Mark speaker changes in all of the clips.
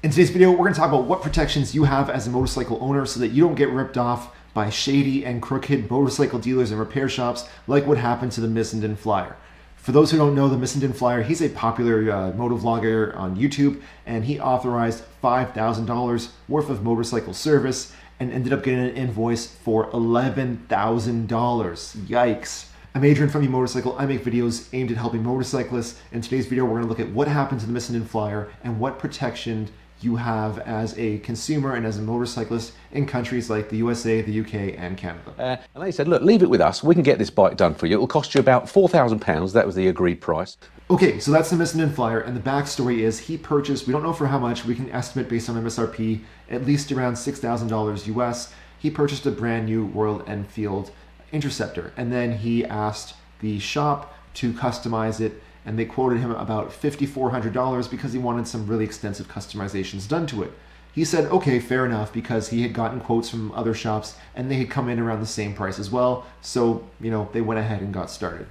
Speaker 1: In today's video, we're going to talk about what protections you have as a motorcycle owner so that you don't get ripped off by shady and crooked motorcycle dealers and repair shops like what happened to the Missenden Flyer. For those who don't know, the Missenden Flyer, he's a popular motovlogger on YouTube, and he authorized $5,000 worth of motorcycle service and ended up getting an invoice for $11,000. Yikes. I'm Adrian from YouMotorcycle. I make videos aimed at helping motorcyclists. In today's video, we're going to look at what happened to the Missenden Flyer and what protection you have as a consumer and as a motorcyclist in countries like the USA, the UK, and Canada.
Speaker 2: And they said, look, leave it with us. We can get this bike done for you. It will cost you about £4,000. That was the agreed price.
Speaker 1: Okay, so that's the Missenden Flyer, and the backstory is he purchased, we don't know for how much, we can estimate based on MSRP, at least around $6,000 US. He purchased a brand new Royal Enfield Interceptor, and then he asked the shop to customize it, and they quoted him about $5,400 because he wanted some really extensive customizations done to it. He said, okay, fair enough, because he had gotten quotes from other shops and they had come in around the same price as well. So, they went ahead and got started.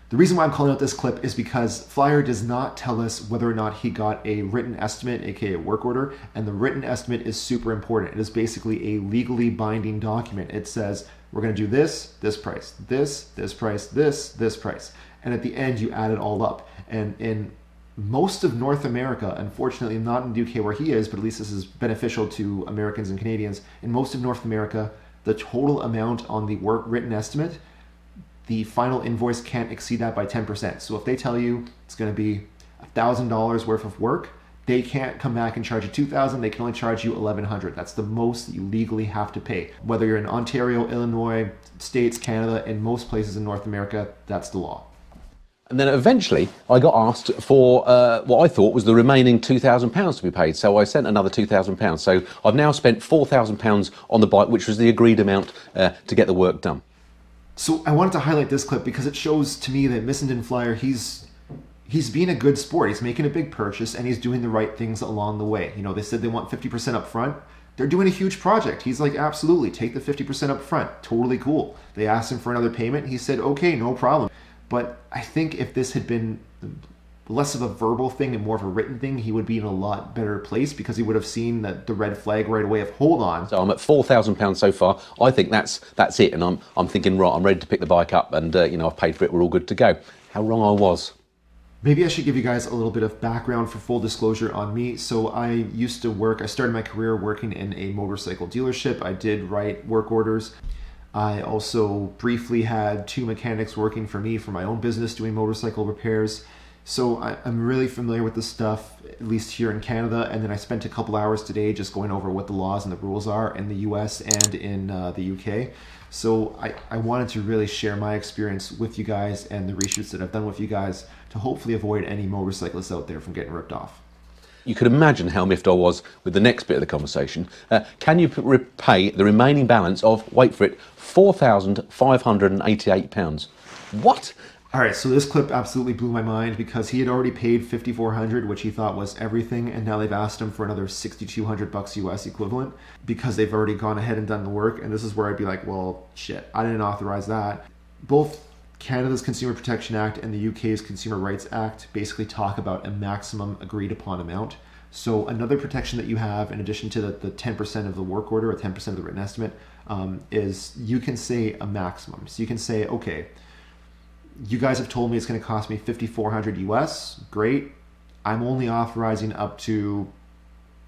Speaker 1: The reason why I'm calling out this clip is because Flyer does not tell us whether or not he got a written estimate, aka a work order, and the written estimate is super important. It is basically a legally binding document. It says, we're going to do this price, this price, this price. And at the end, you add it all up. And in most of North America, unfortunately not in the UK where he is, but at least this is beneficial to Americans and Canadians, in most of North America, the total amount on the written estimate, the final invoice can't exceed that by 10%. So if they tell you it's going to be $1,000 worth of work, they can't come back and charge you $2,000. They can only charge you $1,100. That's the most that you legally have to pay. Whether you're in Ontario, Illinois, states, Canada, and most places in North America, that's the law.
Speaker 2: And then eventually I got asked for what I thought was the remaining £2,000 to be paid. So I sent another £2,000. So I've now spent £4,000 on the bike, which was the agreed amount to get the work done.
Speaker 1: So I wanted to highlight this clip because it shows to me that Missenden Flyer, he's being a good sport. He's making a big purchase and he's doing the right things along the way. They said they want 50% up front. They're doing a huge project. He's like, absolutely, take the 50% up front. Totally cool. They asked him for another payment. He said, okay, no problem. But I think if this had been less of a verbal thing and more of a written thing, he would be in a lot better place because he would have seen the red flag right away of hold on.
Speaker 2: So I'm at £4,000 so far. I think that's it. And I'm thinking, right, I'm ready to pick the bike up and, I've paid for it. We're all good to go. How wrong I was.
Speaker 1: Maybe I should give you guys a little bit of background for full disclosure on me. So I started my career working in a motorcycle dealership. I did write work orders. I also briefly had 2 mechanics working for me for my own business doing motorcycle repairs. So I'm really familiar with this stuff, at least here in Canada. And then I spent a couple hours today just going over what the laws and the rules are in the US and in the UK. So I wanted to really share my experience with you guys and the research that I've done with you guys to hopefully avoid any motorcyclists out there from getting ripped off.
Speaker 2: You could imagine how miffed I was with the next bit of the conversation. Can you repay the remaining balance of, wait for it, £4,588? What?
Speaker 1: All right, so this clip absolutely blew my mind because he had already paid $5,400, which he thought was everything, and now they've asked him for another $6,200 US equivalent because they've already gone ahead and done the work. And this is where I'd be like, well, shit, I didn't authorize that. Both Canada's Consumer Protection Act and the UK's Consumer Rights Act basically talk about a maximum agreed upon amount. So another protection that you have, in addition to the 10% of the work order or 10% of the written estimate, is you can say a maximum. So you can say, okay, you guys have told me it's going to cost me $5,400 US. Great. I'm only authorizing up to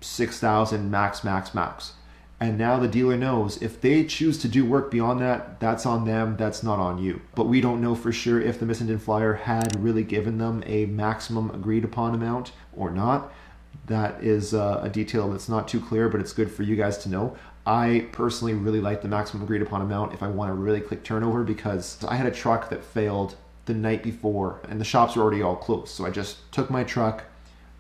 Speaker 1: $6,000 max. And now the dealer knows if they choose to do work beyond that, that's on them, that's not on you. But we don't know for sure if the Missenden Flyer had really given them a maximum agreed upon amount or not. That is a detail that's not too clear, but it's good for you guys to know. I personally really like the maximum agreed upon amount if I want a really quick turnover, because I had a truck that failed the night before and the shops were already all closed. So I just took my truck,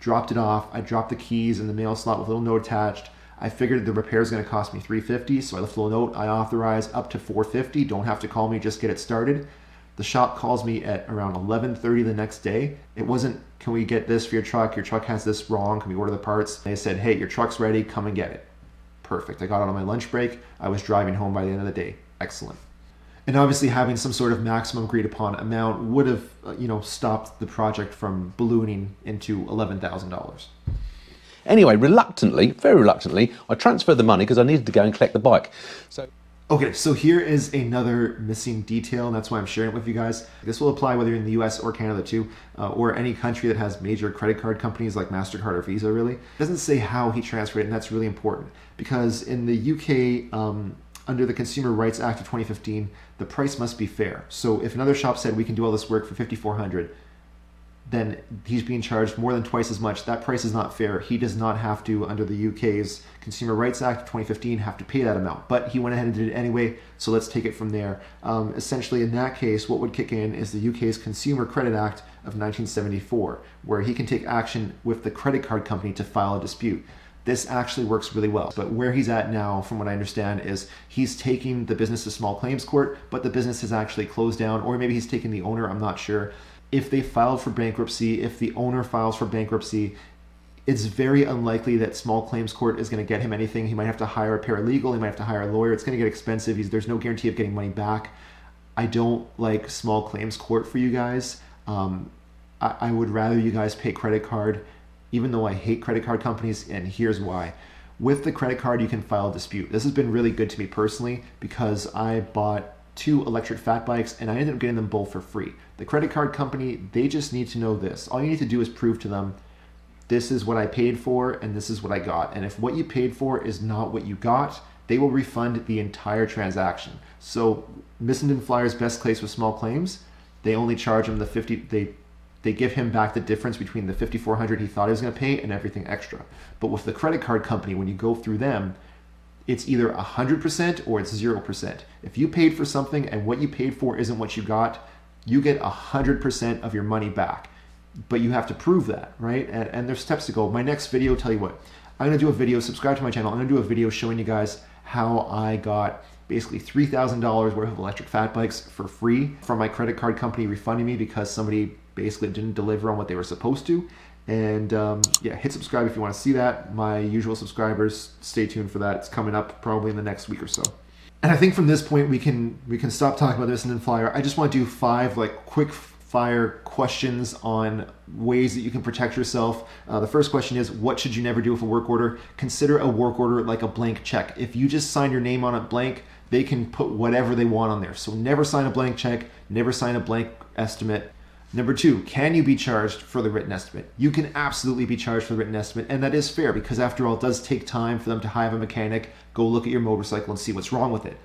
Speaker 1: dropped it off. I dropped the keys in the mail slot with a little note attached. I figured the repair is going to cost me $350, so I left a little note. I authorize up to $450. Don't have to call me, just get it started. The shop calls me at around 11:30 the next day. It wasn't, can we get this for your truck? Your truck has this wrong. Can we order the parts? They said, hey, your truck's ready. Come and get it. Perfect. I got it on my lunch break. I was driving home by the end of the day. Excellent. And obviously having some sort of maximum agreed upon amount would have, stopped the project from ballooning into $11,000.
Speaker 2: Anyway, reluctantly, very reluctantly, I transferred the money because I needed to go and collect the bike.
Speaker 1: Okay, so here is another missing detail, and that's why I'm sharing it with you guys. This will apply whether you're in the US or Canada too, or any country that has major credit card companies like MasterCard or Visa, really. It doesn't say how he transferred it, and that's really important, because in the UK, under the Consumer Rights Act of 2015, the price must be fair. So if another shop said we can do all this work for $5,400, then he's being charged more than twice as much. That price is not fair. He does not have to, under the UK's Consumer Rights Act of 2015, have to pay that amount. But he went ahead and did it anyway, so let's take it from there. Essentially, in that case, what would kick in is the UK's Consumer Credit Act of 1974, where he can take action with the credit card company to file a dispute. This actually works really well. But where he's at now, from what I understand, is he's taking the business to small claims court, but the business has actually closed down, or maybe he's taking the owner, I'm not sure. If they filed for bankruptcy, if the owner files for bankruptcy, it's very unlikely that small claims court is going to get him anything. He might have to hire a paralegal, he might have to hire a lawyer. It's going to get expensive. There's no guarantee of getting money back. I don't like small claims court for you guys. I would rather you guys pay credit card, even though I hate credit card companies, and here's why. With the credit card, you can file a dispute. This has been really good to me personally because I bought 2 electric fat bikes and I ended up getting them both for free. The credit card company, they just need to know this. All you need to do is prove to them, this is what I paid for and this is what I got. And if what you paid for is not what you got, they will refund the entire transaction. So Missenden Flyer's best case with small claims, they only charge him the 50, they give him back the difference between the $5,400 he thought he was going to pay and everything extra. But with the credit card company, when you go through them, it's either 100% or it's 0%. If you paid for something and what you paid for isn't what you got, you get 100% of your money back. But you have to prove that, right? And there's steps to go. My next video, tell you what, I'm going to do a video, subscribe to my channel. I'm going to do a video showing you guys how I got basically $3,000 worth of electric fat bikes for free from my credit card company refunding me because somebody basically didn't deliver on what they were supposed to. And yeah, hit subscribe if you want to see that. My usual subscribers, stay tuned for that. It's coming up probably in the next week or so. And I think from this point we can stop talking about Missenden Flyer. I just want to do 5 quick fire questions on ways that you can protect yourself. The first question is, what should you never do with a work order? Consider a work order like a blank check. If you just sign your name on it blank, they can put whatever they want on there. So never sign a blank check, never sign a blank estimate. Number 2, can you be charged for the written estimate? You can absolutely be charged for the written estimate, and that is fair because after all, it does take time for them to hire a mechanic, go look at your motorcycle and see what's wrong with it.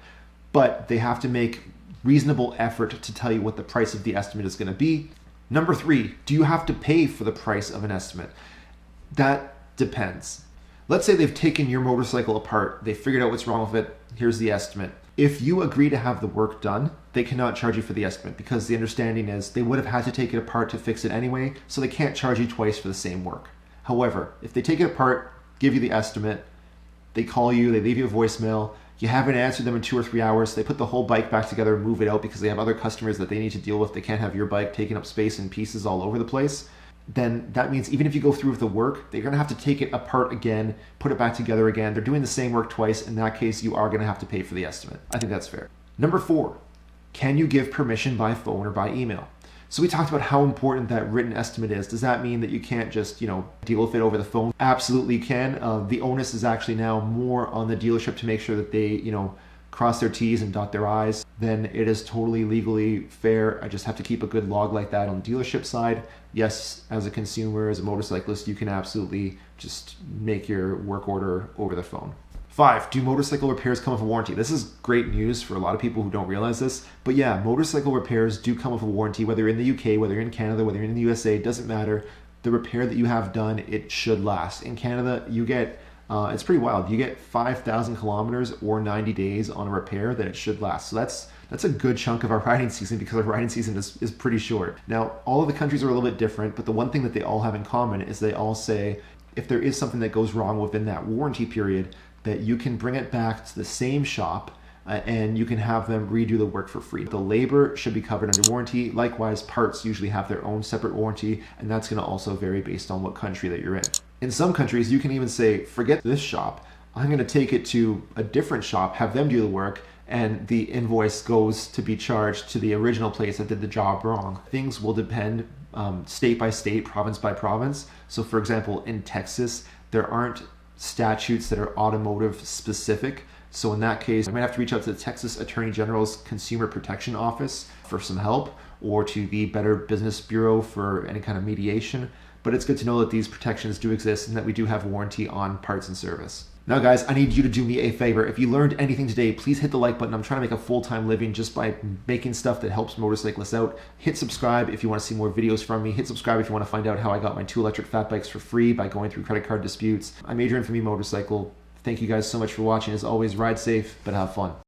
Speaker 1: But they have to make reasonable effort to tell you what the price of the estimate is going to be. Number 3, do you have to pay for the price of an estimate? That depends. Let's say they've taken your motorcycle apart, they figured out what's wrong with it, here's the estimate. If you agree to have the work done, they cannot charge you for the estimate because the understanding is they would have had to take it apart to fix it anyway, so they can't charge you twice for the same work. However, if they take it apart, give you the estimate, they call you, they leave you a voicemail, you haven't answered them in 2 or 3 hours, they put the whole bike back together and move it out because they have other customers that they need to deal with, they can't have your bike taking up space in pieces all over the place, then that means even if you go through with the work, they're going to have to take it apart again, put it back together again. They're doing the same work twice. In that case, you are going to have to pay for the estimate. I think that's fair. Number 4, can you give permission by phone or by email? So we talked about how important that written estimate is. Does that mean that you can't just, deal with it over the phone? Absolutely you can. The onus is actually now more on the dealership to make sure that they, cross their T's and dot their I's. Then it is totally legally fair. I just have to keep a good log like that on the dealership side. Yes, as a consumer, as a motorcyclist, you can absolutely just make your work order over the phone. 5, do motorcycle repairs come with a warranty? This is great news for a lot of people who don't realize this, but yeah, motorcycle repairs do come with a warranty, whether you're in the UK, whether you're in Canada, whether you're in the USA, it doesn't matter. The repair that you have done, it should last. In Canada, you get, it's pretty wild, you get 5,000 kilometers or 90 days on a repair that it should last. So that's a good chunk of our riding season because our riding season is pretty short. Now, all of the countries are a little bit different, but the one thing that they all have in common is they all say, if there is something that goes wrong within that warranty period, that you can bring it back to the same shop and you can have them redo the work for free. The labor should be covered under warranty. Likewise, parts usually have their own separate warranty, and that's going to also vary based on what country that you're in. In some countries, you can even say, forget this shop, I'm going to take it to a different shop, have them do the work, and the invoice goes to be charged to the original place that did the job wrong. Things will depend state by state, province by province. So for example, in Texas, there aren't statutes that are automotive specific. So in that case, I might have to reach out to the Texas Attorney General's Consumer Protection Office for some help, or to the Better Business Bureau for any kind of mediation. But it's good to know that these protections do exist and that we do have warranty on parts and service. Now guys, I need you to do me a favor. If you learned anything today, please hit the like button. I'm trying to make a full-time living just by making stuff that helps motorcyclists out. Hit subscribe if you want to see more videos from me. Hit subscribe if you want to find out how I got my 2 electric fat bikes for free by going through credit card disputes. I'm Adrian from YouMotorcycle. Thank you guys so much for watching. As always, ride safe, but have fun.